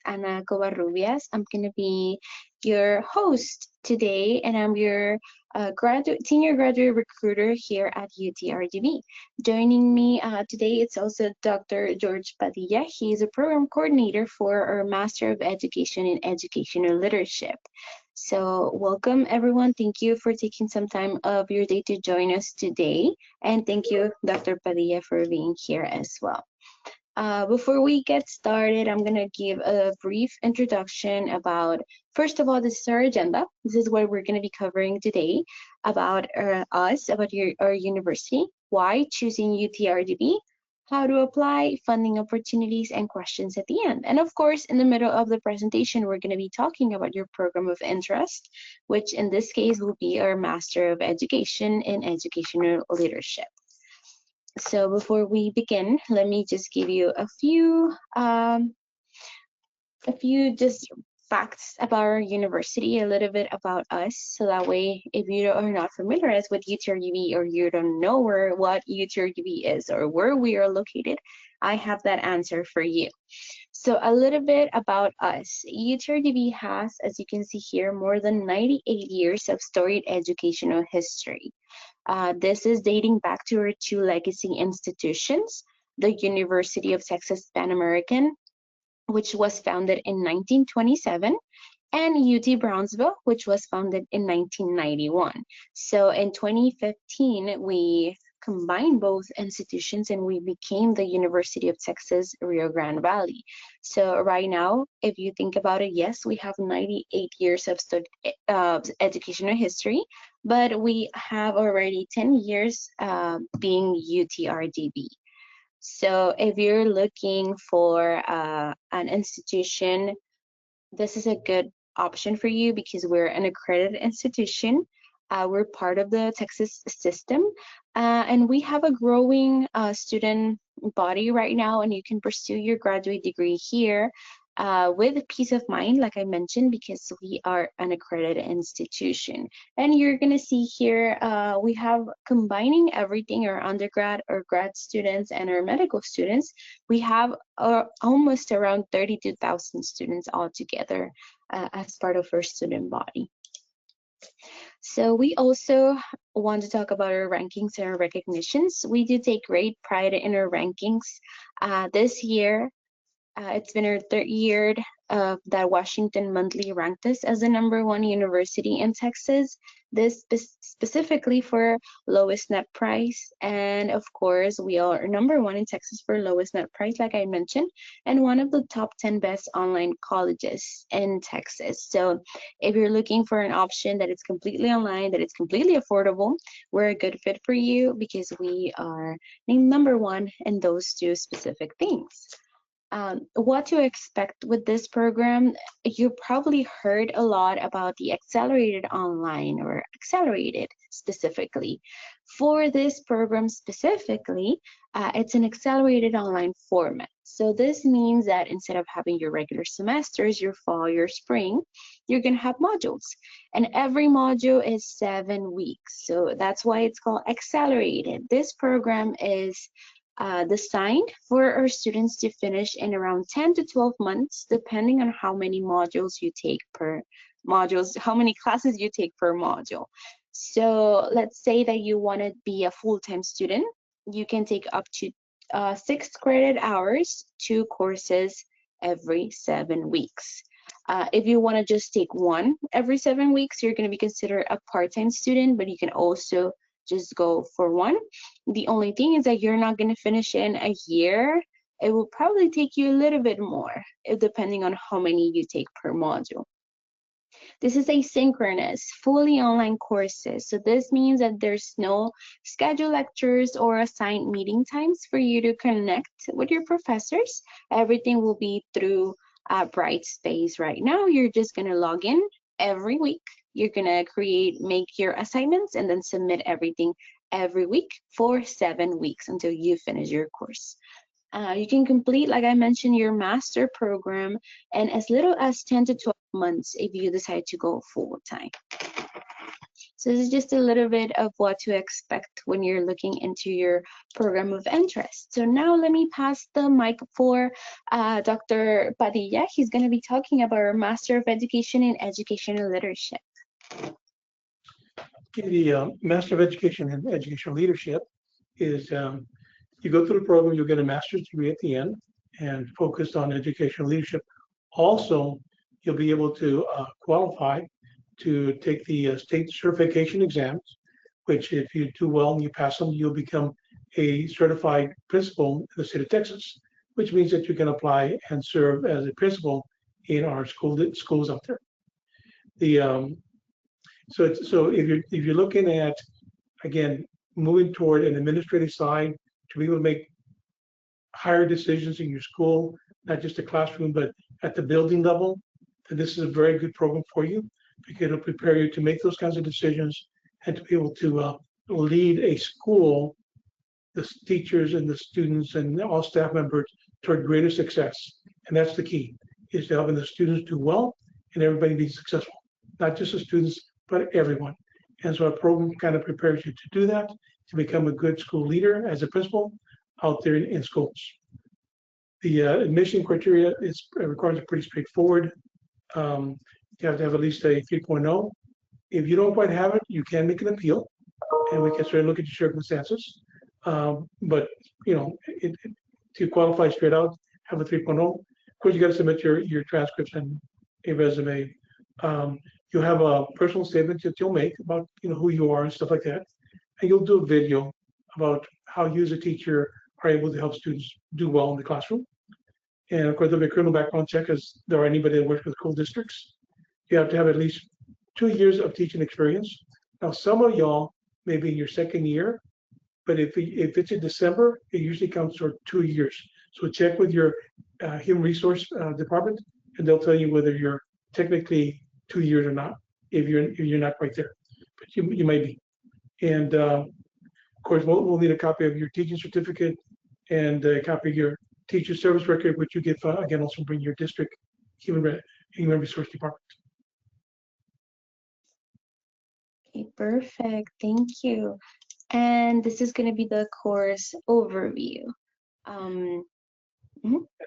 Ana Covarrubias. I'm going to be your host today, and I'm your senior graduate recruiter here at UTRGV. Joining me today, it's also Dr. George Padilla. He is a program coordinator for our Master of Education in Educational Leadership. So, welcome everyone. Thank you for taking some time of your day to join us today. And thank you, Dr. Padilla, for being here as well. Before we get started, I'm going to give a brief introduction about, first of all, this is our agenda. This is what we're going to be covering today about us, about our university, why choosing UTRGV, how to apply, funding opportunities, and questions at the end. And of course, in the middle of the presentation, we're going to be talking about your program of interest, which in this case will be our Master of Education in Educational Leadership. So before we begin, let me just give you a few just facts about our university, a little bit about us, so that way if you are not familiar with UTRGV or you don't know what UTRGV is or where we are located, I have that answer for you. So a little bit about us. UTRGV has, as you can see here, more than 98 years of storied educational history. This is dating back to our two legacy institutions, the University of Texas Pan American, which was founded in 1927, and UT Brownsville, which was founded in 1991. So in 2015, we combined both institutions and we became the University of Texas Rio Grande Valley. So right now, if you think about it, yes, we have 98 years of educational history, but we have already 10 years being UTRGV. So if you're looking for an institution, this is a good option for you because we're an accredited institution. We're part of the Texas system, and we have a growing student body right now, and you can pursue your graduate degree here with peace of mind, like I mentioned, because we are an accredited institution. And you're going to see here, we have combining everything, our undergrad, our grad students, and our medical students. We have almost around 32,000 students altogether as part of our student body. So we also want to talk about our rankings and our recognitions. We do take great pride in our rankings. This year, it's been our third year that Washington Monthly ranked us as the #1 university in Texas. This specifically for lowest net price. And of course, we are #1 in Texas for lowest net price, like I mentioned, and one of the top 10 best online colleges in Texas. So if you're looking for an option that is completely online, that is completely affordable, we're a good fit for you because we are named #1 in those two specific things. What to expect with this program? You probably heard a lot about the accelerated online or accelerated specifically. For this program specifically, it's an accelerated online format. So this means that instead of having your regular semesters, your fall, your spring, you're going to have modules. And every module is 7 weeks. So that's why it's called accelerated. This program is designed for our students to finish in around 10 to 12 months, depending on how many modules you take per modules, how many classes you take per module. So let's say that you want to be a full-time student. You can take up to 6 credit hours, 2 courses every 7 weeks. If you want to just take one every 7 weeks, you're going to be considered a part-time student, but you can also just go for one. The only thing is that you're not going to finish in a year. It will probably take you a little bit more, depending on how many you take per module. This is asynchronous, fully online courses. So this means that there's no scheduled lectures or assigned meeting times for you to connect with your professors. Everything will be through Brightspace right now. You're just going to log in every week. You're going to make your assignments and then submit everything every week for 7 weeks until you finish your course. You can complete, like I mentioned, your master program in as little as 10 to 12 months if you decide to go full time. So this is just a little bit of what to expect when you're looking into your program of interest. So now let me pass the mic for Dr. Padilla. He's going to be talking about our Master of Education in Educational Leadership. The Master of Education in Educational Leadership is you go through the program, you'll get a master's degree at the end and focused on educational leadership. Also, you'll be able to qualify to take the state certification exams, which if you do well and you pass them, you'll become a certified principal in the state of Texas, which means that you can apply and serve as a principal in our schools out there. So if you're looking at, again, moving toward an administrative side to be able to make higher decisions in your school, not just the classroom, but at the building level, then this is a very good program for you because it'll prepare you to make those kinds of decisions and to be able to lead a school, the teachers and the students and all staff members toward greater success. And that's the key, is to helping the students do well and everybody be successful, not just the students, but everyone. And so our program kind of prepares you to do that, to become a good school leader as a principal out there in schools. The admission criteria requires a pretty straightforward. You have to have at least a 3.0. If you don't quite have it, you can make an appeal, and we can certainly look at your circumstances. But you know, to qualify straight out, have a 3.0. Of course, you got to submit your transcripts and a resume. You'll have a personal statement that you'll make about who you are and stuff like that, and you'll do a video about how you as a teacher are able to help students do well in the classroom. And of course, there'll be a criminal background check as there are anybody that works with school districts. You have to have at least 2 years of teaching experience. Now, some of y'all may be in your second year, but if it's in December, it usually counts for 2 years. So check with your human resource department, and they'll tell you whether you're technically 2 years or not. If you're not quite there, but you might be. And of course, we'll need a copy of your teaching certificate and a copy of your teacher service record, which you get again also bring your district human resource department. Okay, perfect. Thank you. And this is going to be the course overview. And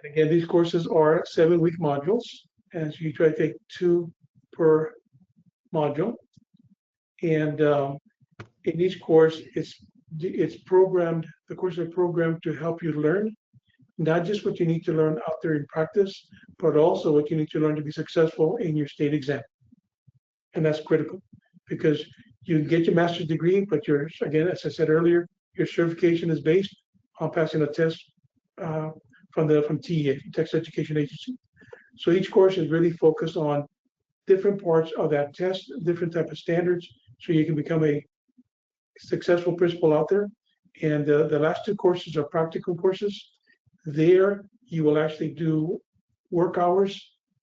again, these courses are 7-week modules, and so you try to take 2 per module. And in each course, it's programmed. The courses are programmed to help you learn, not just what you need to learn out there in practice, but also what you need to learn to be successful in your state exam. And that's critical because you get your master's degree, but again, as I said earlier, your certification is based on passing a test from TEA, Texas Education Agency. So each course is really focused on different parts of that test, different type of standards, so you can become a successful principal out there. And the last 2 courses are practicum courses. There, you will actually do work hours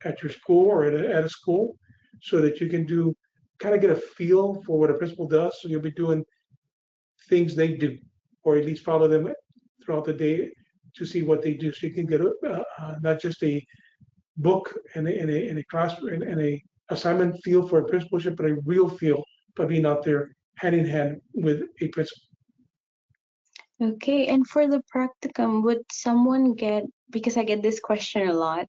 at your school or at a school so that you can kind of get a feel for what a principal does. So you'll be doing things they do, or at least follow them throughout the day to see what they do. So you can get not just a book and a class and a assignment feel for a principalship, but a real feel by being out there hand in hand with a principal. Okay, and for the practicum, would someone because I get this question a lot,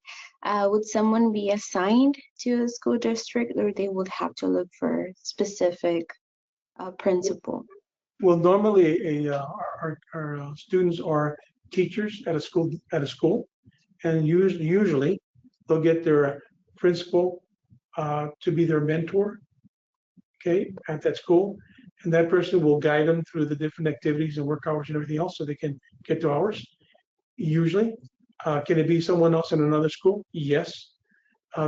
would someone be assigned to a school district, or they would have to look for a specific principal? Well, normally our students are teachers at a school, and usually they'll get their principal to be their mentor, okay, at that school. And that person will guide them through the different activities and work hours and everything else so they can get to hours. Usually. Can it be someone else in another school? Yes.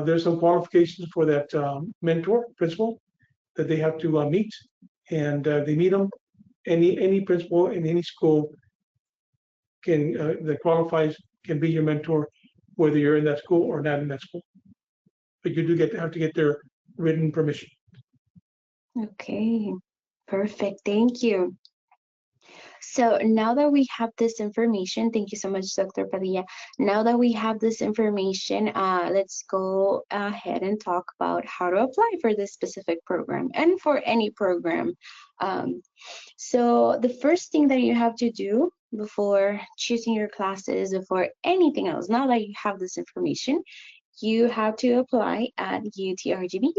There's some qualifications for that mentor, principal, that they have to meet. And they meet them. Any principal in any school that qualifies can be your mentor, whether you're in that school or not in that school. But you do have to get their written permission. Okay. Perfect. Thank you. So now that we have this information, thank you so much, Dr. Padilla. Now that we have this information, let's go ahead and talk about how to apply for this specific program and for any program. Um, so the first thing that you have to do before choosing your classes, before anything else, now that you have this information, you have to apply at utrgv.edu/grad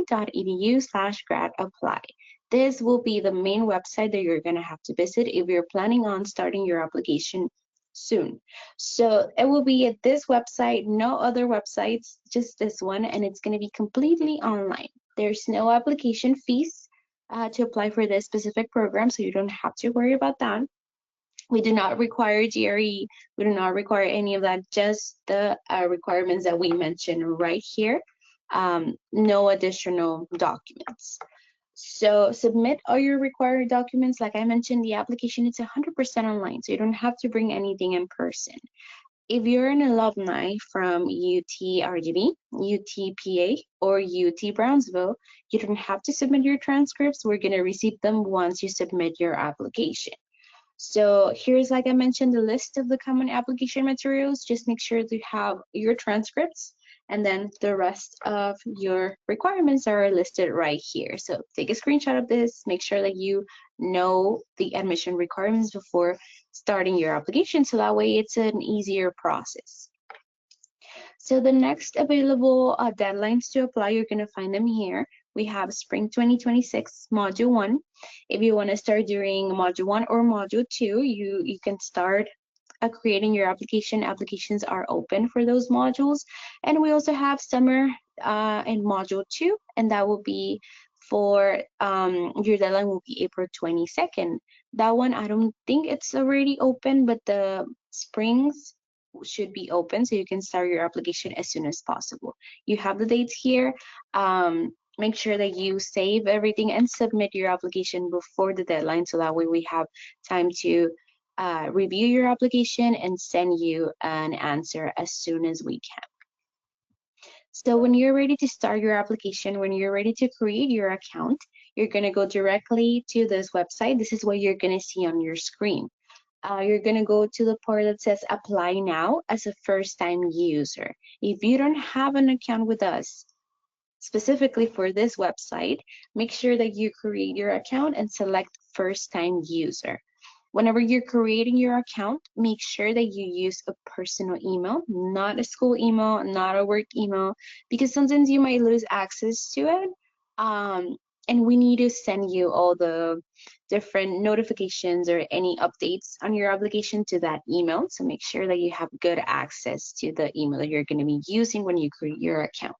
apply. This will be the main website that you're going to have to visit if you're planning on starting your application soon. So it will be at this website, no other websites, just this one, and it's going to be completely online. There's no application fees to apply for this specific program, so you don't have to worry about that. We do not require GRE. We do not require any of that, just the requirements that we mentioned right here. No additional documents. So submit all your required documents. Like I mentioned, the application is 100% online, so you don't have to bring anything in person. If you're an alumni from UTRGV, UTPA, or UT Brownsville, you don't have to submit your transcripts. We're going to receive them once you submit your application. So here's, like I mentioned, the list of the common application materials. Just make sure to have your transcripts, and then the rest of your requirements are listed right here. So take a screenshot of this, make sure that you know the admission requirements before starting your application, so that way it's an easier process. So the next available deadlines to apply, you're going to find them here. We have Spring 2026, Module 1. If you want to start during Module 1 or Module 2, you can start creating your application. Applications are open for those modules. And we also have Summer in Module 2, and that will be for your deadline will be April 22nd. That one, I don't think it's already open, but the Springs should be open, so you can start your application as soon as possible. You have the dates here. Make sure that you save everything and submit your application before the deadline, so that way we have time to review your application and send you an answer as soon as we can. So when you're ready to start your application, when you're ready to create your account, you're going to go directly to this website. This is what you're going to see on your screen. You're going to go to the part that says apply now as a first-time user. If you don't have an account with us, specifically for this website, make sure that you create your account and select first-time user. Whenever you're creating your account, make sure that you use a personal email, not a school email, not a work email, because sometimes you might lose access to it. And we need to send you all the different notifications or any updates on your application to that email. So make sure that you have good access to the email that you're going to be using when you create your account.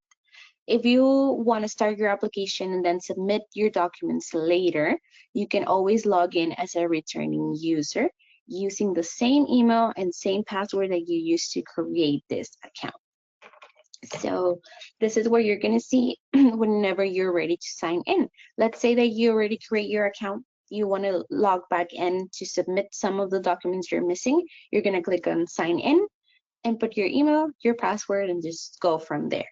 If you want to start your application and then submit your documents later, you can always log in as a returning user using the same email and same password that you used to create this account. So this is where you're going to see whenever you're ready to sign in. Let's say that you already create your account. You want to log back in to submit some of the documents you're missing. You're going to click on sign in and put your email, your password, and just go from there.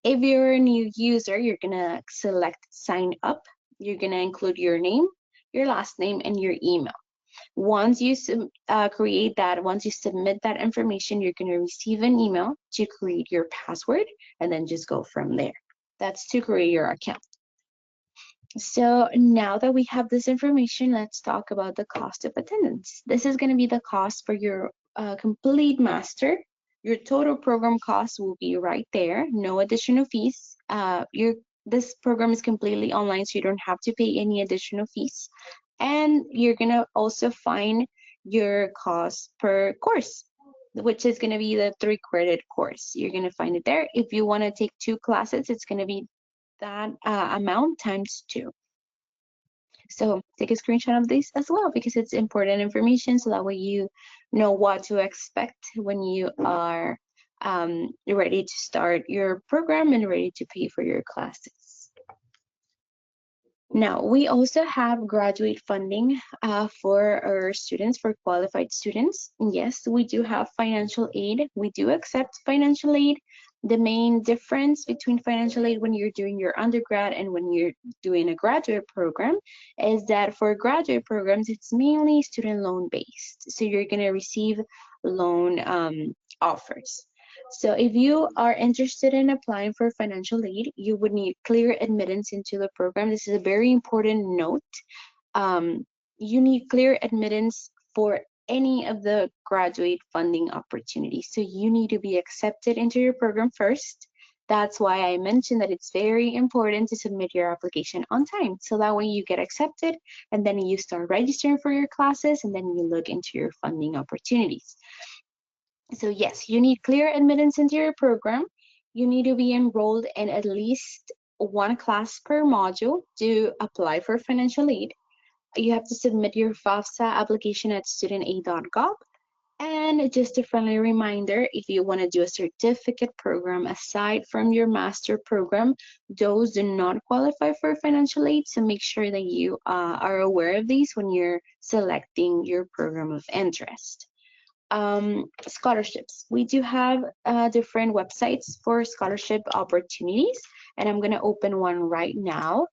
If you're a new user, you're going to select sign up. You're going to include your name, your last name, and your email. Once you create that, once you submit that information, you're going to receive an email to create your password, and then just go from there. That's to create your account. So now that we have this information, let's talk about the cost of attendance. This is going to be the cost for your complete master. Your total program cost will be right there, no additional fees. This program is completely online, so you don't have to pay any additional fees. And you're gonna also find your cost per course, which is gonna be the 3-credit course. You're gonna find it there. If you wanna take 2 classes, it's gonna be that amount times 2. So take a screenshot of this as well, because it's important information, so that way you know what to expect when you are ready to start your program and ready to pay for your classes. Now, we also have graduate funding for our students, for qualified students. Yes, we do have financial aid. We do accept financial aid. The main difference between financial aid when you're doing your undergrad and when you're doing a graduate program is that for graduate programs, it's mainly student loan based. So you're going to receive loan offers. So if you are interested in applying for financial aid, you would need clear admittance into the program. This is a very important note. um, you need clear admittance for any of the graduate funding opportunities. So you need to be accepted into your program first. That's why I mentioned that it's very important to submit your application on time. So that way you get accepted and then you start registering for your classes and then you look into your funding opportunities. So yes, you need clear admittance into your program. You need to be enrolled in at least one class per module to apply for financial aid. You have to submit your FAFSA application at studentaid.gov. And just a friendly reminder, if you want to do a certificate program aside from your master program, those do not qualify for financial aid. So make sure that you are aware of these when you're selecting your program of interest. Scholarships. We do have different websites for scholarship opportunities, and I'm going to open one right now.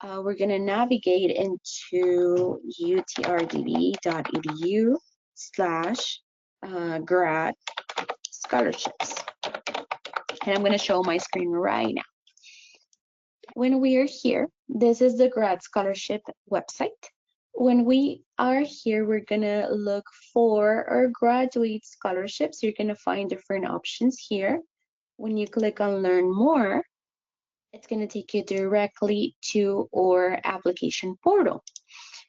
We're going to navigate into utrgv.edu slash grad scholarships. And I'm going to show my screen right now. When we are here, this is the grad scholarship website. When we are here, we're going to look for our graduate scholarships. You're going to find different options here. When you click on learn more, it's going to take you directly to our application portal.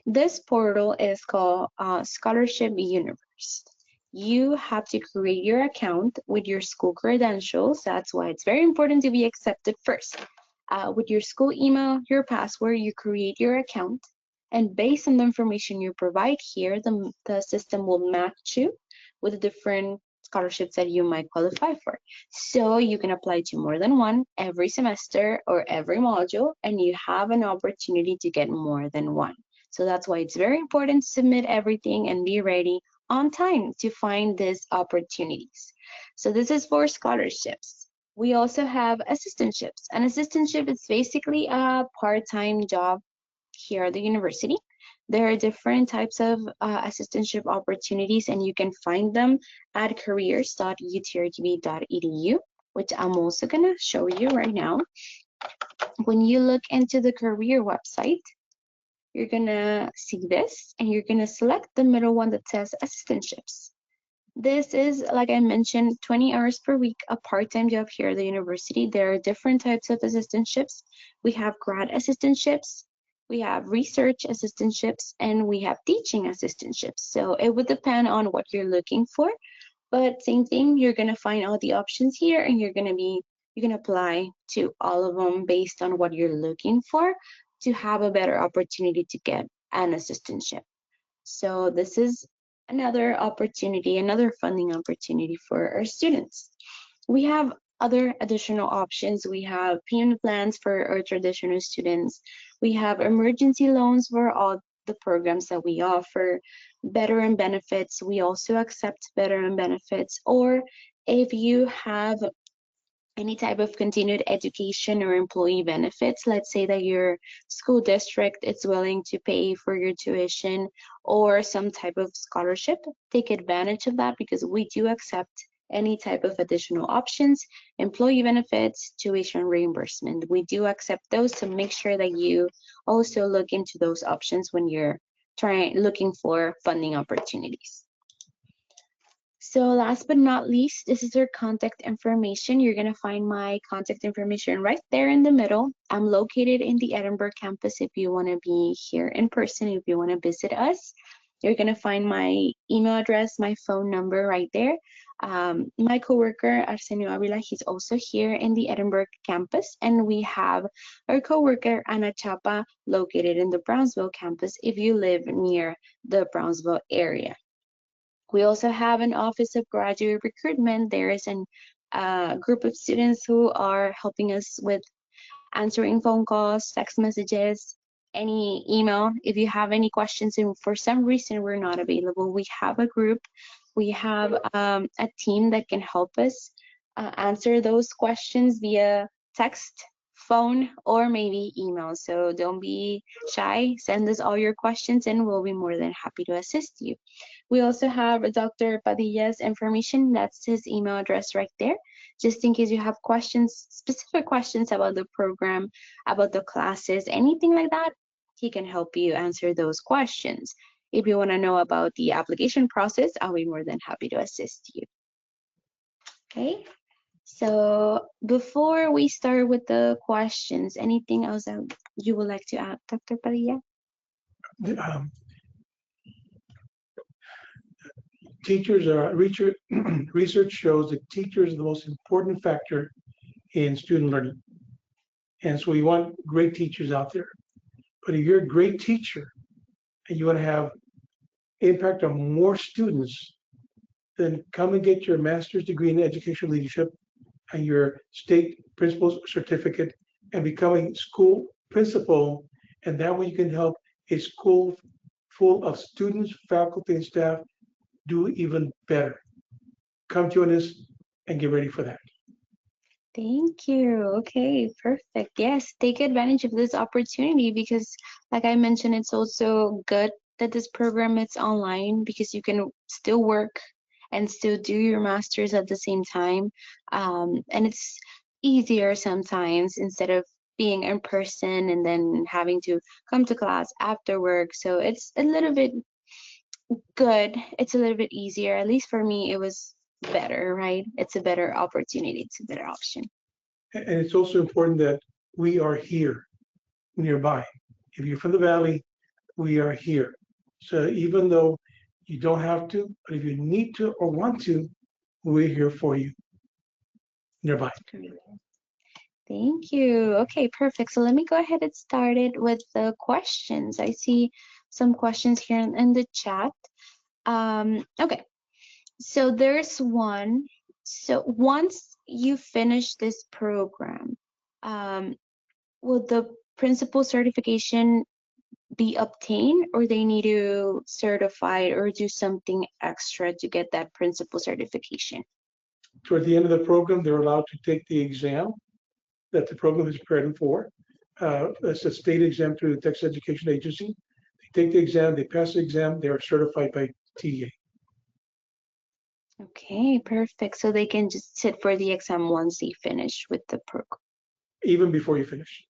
This portal is called Scholarship Universe. You have to create your account with your school credentials. That's why it's very important to be accepted first. With your school email, your password, you create your account. And based on the information you provide here, the system will match you with the different scholarships that you might qualify for. So you can apply to more than one every semester or every module, and you have an opportunity to get more than one. So that's why it's very important to submit everything and be ready on time to find these opportunities. So this is for scholarships. We also have assistantships. An assistantship is basically a part-time job here at the university. There are different types of assistantship opportunities, and you can find them at careers.utrgv.edu, which I'm also going to show you right now. When you look into the career website, you're going to see this, and you're going to select the middle one that says assistantships. This is, like I mentioned, 20 hours per week, a part-time job here at the university. There are different types of assistantships. We have grad assistantships, we have research assistantships, and we have teaching assistantships. So it would depend on what you're looking for, but same thing, you're going to find all the options here, and you can apply to all of them based on what you're looking for to have a better opportunity to get an assistantship. So this is another opportunity, another funding opportunity for our students. We have other additional options. We have payment plans for our traditional students. We have emergency loans for all the programs that we offer. Veteran benefits, we also accept veteran benefits. Or if you have any type of continued education or employee benefits. Let's say that your school district is willing to pay for your tuition or some type of scholarship. Take advantage of that because we do accept any type of additional options, employee benefits, tuition reimbursement. We do accept those, so make sure that you also look into those options when you're looking for funding opportunities. So last but not least, this is your contact information. You're going to find my contact information right there in the middle. I'm located in the Edinburgh campus if you want to be here in person, if you want to visit us. You're going to find my email address, my phone number right there. My coworker, Arsenio Avila, he's also here in the Edinburgh campus. And we have our coworker, Ana Chapa, located in the Brownsville campus if you live near the Brownsville area. We also have an Office of Graduate Recruitment. There is a group of students who are helping us with answering phone calls, text messages, any email. If you have any questions and for some reason we're not available, we have a group. We have a team that can help us answer those questions via text, phone, or maybe email. So don't be shy. Send us all your questions and we'll be more than happy to assist you. We also have Dr. Padilla's information. That's his email address right there. Just in case you have questions, specific questions about the program, about the classes, anything like that, he can help you answer those questions. If you want to know about the application process, I'll be more than happy to assist you. Okay. So before we start with the questions, anything else that you would like to add, Dr. Padilla? Um, Teachers are research shows that teachers are the most important factor in student learning. And so we want great teachers out there. But if you're a great teacher and you want to have impact on more students, then come and get your master's degree in educational leadership and your state principal's certificate and become a school principal. And that way you can help a school full of students, faculty, and staff do even better. Come join us and get ready for that. Thank you. Okay, perfect. Yes, take advantage of this opportunity because, like I mentioned, it's also good that this program is online because you can still work and still do your master's at the same time. And it's easier sometimes instead of being in person and then having to come to class after work. So it's a little bit good. It's a little bit easier. At least for me, it was better, right? It's a better opportunity. It's a better option. And it's also important that we are here nearby. If you're from the Valley, we are here. So even though you don't have to, but if you need to or want to, we're here for you nearby. Great. Thank you. Okay, perfect. So let me go ahead and start it with the questions. I see some questions here in the chat. Okay, so there's one. So once you finish this program, um, will the principal certification be obtained or they need to certify or do something extra to get that principal certification? Toward the end of the program, they're allowed to take the exam that the program is preparing for. It's a state exam through the Texas Education Agency. They take the exam, they pass the exam, they are certified by TEA. Okay, perfect. So they can just sit for the exam once they finish with the program. Even before you finish.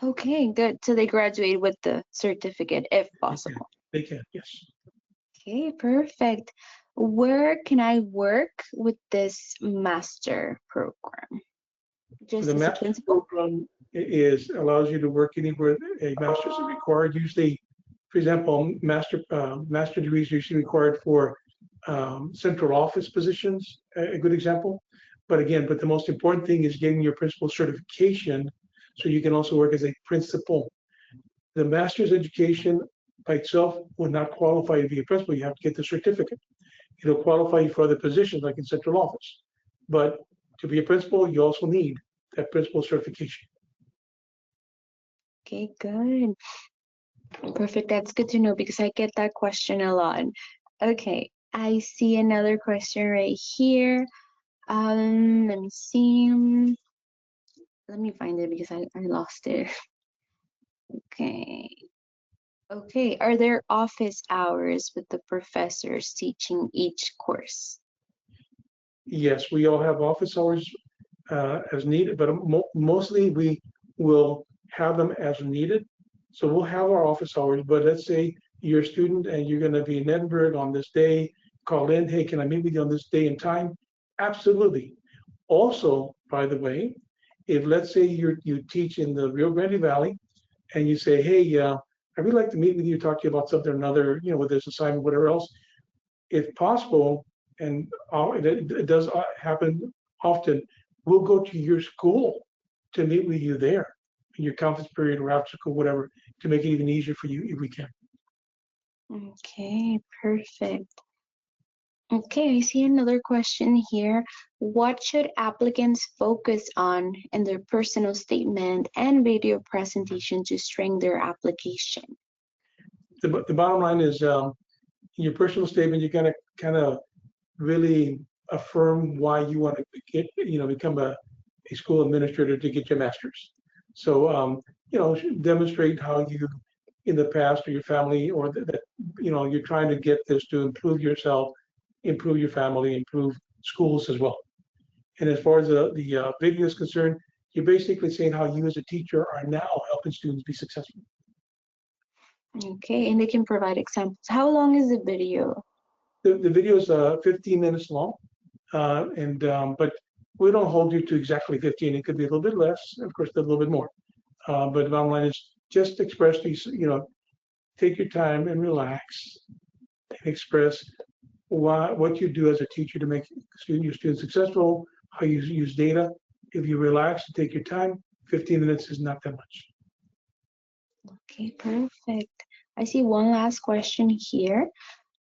Okay, good. So they graduate with the certificate if possible. They can, yes. Okay, perfect. Where can I work with this master program? Just The as a master principal? program allows you to work anywhere a master's is required. Usually, for example, master degrees are usually required for central office positions, a good example. But the most important thing is getting your principal certification so you can also work as a principal. The master's education by itself will not qualify you to be a principal. You have to get the certificate. It'll qualify you for other positions like in central office. But to be a principal, you also need that principal certification. Okay, good. Perfect. That's good to know because I get that question a lot. Okay, I see another question right here. Let me see. Let me find it because I lost it. Okay. Okay. Are there office hours with the professors teaching each course? Yes, we all have office hours as needed, but mostly we will have them as needed. So we'll have our office hours, but let's say you're a student and you're going to be in Edinburgh on this day, call in, hey, can I meet with you on this day and time? Absolutely. Also, by the way, if let's say you teach in the Rio Grande Valley and you say, hey, I would like to meet with you, talk to you about something or another, whether it's assignment, whatever else, if possible, and it does happen often, we'll go to your school to meet with you there in your conference period or after school, whatever, to make it even easier for you if we can. Okay, perfect. Okay, I see another question here. What should applicants focus on in their personal statement and video presentation to strengthen their application? The bottom line is in your personal statement, you're going to kind of really affirm why you want to get, become a school administrator to get your master's. So, demonstrate how you, in the past, or your family, or that, you're trying to get this to improve yourself, improve your family, improve schools as well. And as far as the video is concerned, you're basically saying how you as a teacher are now helping students be successful. Okay, and they can provide examples. How long is the video? The video is 15 minutes long, but we don't hold you to exactly 15. It could be a little bit less, of course, a little bit more. But the bottom line is just express these, take your time and relax and express what you do as a teacher to make your students successful, how you use data. If you relax and take your time, 15 minutes is not that much. Okay, perfect. I see one last question here.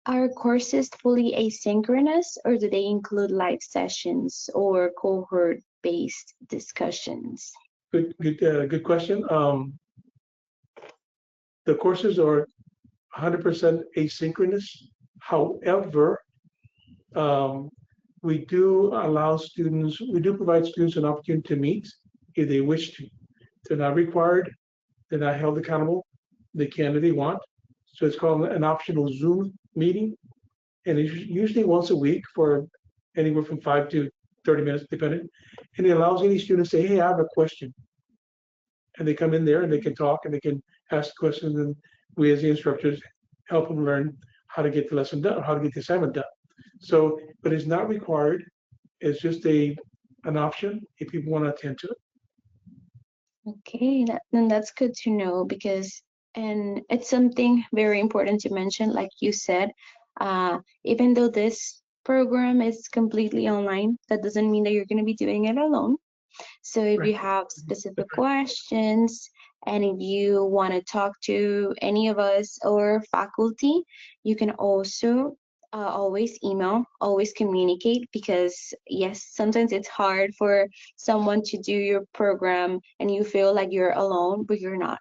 Are courses fully asynchronous, or do they include live sessions or cohort-based discussions? Good question. The courses are 100% asynchronous. However, we do provide students an opportunity to meet if they wish to. They're not required, they're not held accountable. They can if they want. So it's called an optional Zoom meeting. And it's usually once a week for anywhere from 5 to 30 minutes, depending. And it allows any student to say, hey, I have a question. And they come in there and they can talk and they can ask questions. And we as the instructors help them learn how to get the lesson done, how to get the assignment done. So, but it's not required. It's just an option if people want to attend to it. Okay, then that's good to know, because, and it's something very important to mention, like you said, even though this program is completely online, that doesn't mean that you're going to be doing it alone. So if you have specific questions, and if you want to talk to any of us or faculty, you can also always email, always communicate, because yes, sometimes it's hard for someone to do your program and you feel like you're alone, but you're not.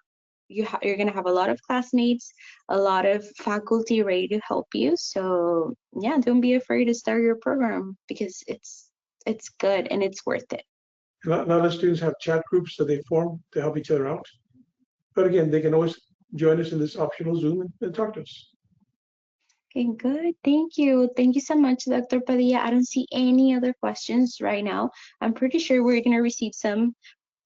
You're going to have a lot of classmates, a lot of faculty ready to help you. So yeah, don't be afraid to start your program, because it's good and it's worth it. A lot of students have chat groups that they form to help each other out. But again, they can always join us in this optional Zoom and talk to us. Okay, good. Thank you. Thank you so much, Dr. Padilla. I don't see any other questions right now. I'm pretty sure we're going to receive some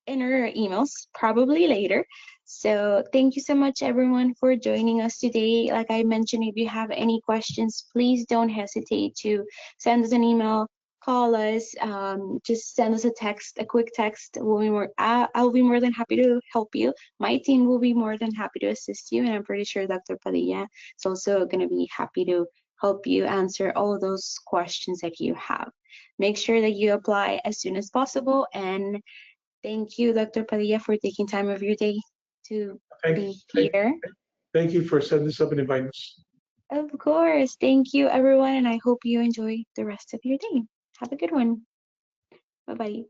in our emails probably later. So thank you so much, everyone, for joining us today. Like I mentioned, if you have any questions, please don't hesitate to send us an email, call us, just send us a text, a quick text. I'll be more than happy to help you. My team will be more than happy to assist you, and I'm pretty sure Dr. Padilla is also going to be happy to help you answer all those questions that you have. Make sure that you apply as soon as possible, and thank you, Dr. Padilla, for taking time of your day to be here. Thank you for setting this up and inviting us. Of course. Thank you, everyone, and I hope you enjoy the rest of your day. Have a good one. Bye-bye.